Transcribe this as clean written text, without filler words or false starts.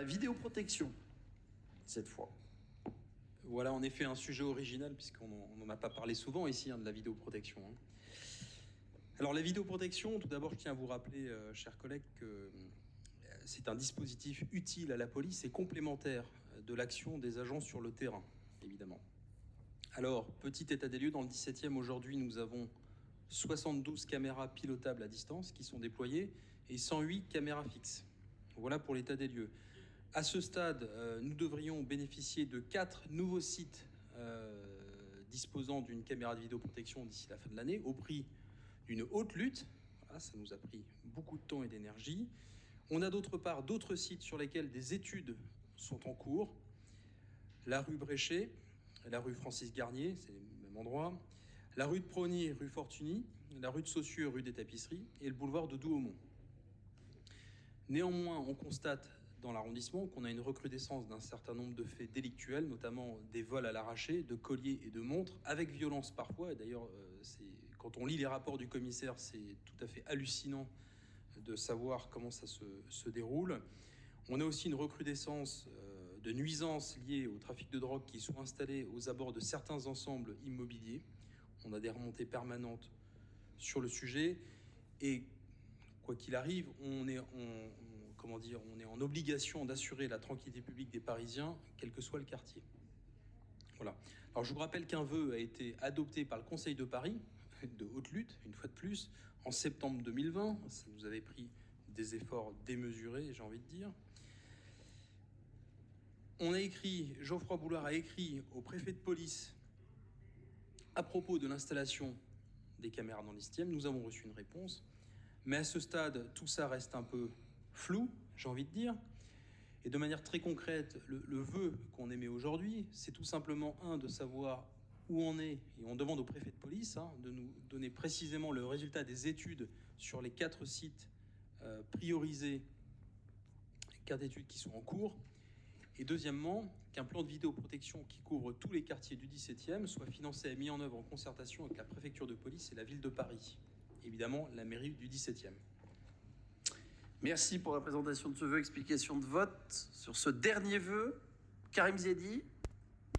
La vidéoprotection, cette fois. Voilà en effet un sujet original, puisqu'on n'en a pas parlé souvent ici, de la vidéoprotection. Alors la vidéoprotection, tout d'abord je tiens à vous rappeler, chers collègues, que c'est un dispositif utile à la police et complémentaire de l'action des agents sur le terrain, évidemment. Alors, petit état des lieux, dans le 17e, aujourd'hui, nous avons 72 caméras pilotables à distance qui sont déployées et 108 caméras fixes. Voilà pour l'état des lieux. À ce stade, nous devrions bénéficier de 4 nouveaux sites disposant d'une caméra de vidéoprotection d'ici la fin de l'année, au prix d'une haute lutte. Voilà, ça nous a pris beaucoup de temps et d'énergie. On a d'autre part d'autres sites sur lesquels des études sont en cours. La rue Bréchet, la rue Francis Garnier, c'est le même endroit, la rue de Progny, rue Fortuny, la rue de Saussure, rue des Tapisseries, et le boulevard de Douaumont. Néanmoins, on constate dans l'arrondissement qu'on a une recrudescence d'un certain nombre de faits délictuels, notamment des vols à l'arraché, de colliers et de montres, avec violence parfois. Et d'ailleurs, quand on lit les rapports du commissaire, c'est tout à fait hallucinant de savoir comment ça se déroule. On a aussi une recrudescence de nuisances liées au trafic de drogue qui sont installées aux abords de certains ensembles immobiliers. On a des remontées permanentes sur le sujet et quoi qu'il arrive, on est en obligation d'assurer la tranquillité publique des Parisiens, quel que soit le quartier. Voilà. Alors je vous rappelle qu'un vœu a été adopté par le Conseil de Paris, de haute lutte, une fois de plus, en septembre 2020. Ça nous avait pris des efforts démesurés, j'ai envie de dire. Geoffroy Boulard a écrit au préfet de police à propos de l'installation des caméras dans le 10e. Nous avons reçu une réponse. Mais à ce stade, tout ça reste un peu flou, j'ai envie de dire. Et de manière très concrète, le vœu qu'on émet aujourd'hui, c'est tout simplement, de savoir où on est, et on demande au préfet de police de nous donner précisément le résultat des études sur les 4 sites priorisés, 4 études qui sont en cours. Et deuxièmement, qu'un plan de vidéoprotection qui couvre tous les quartiers du 17e soit financé et mis en œuvre en concertation avec la préfecture de police et la ville de Paris. Évidemment, la mairie du 17e. Merci pour la présentation de ce vœu. Explication de vote sur ce dernier vœu. Karim Ziedi.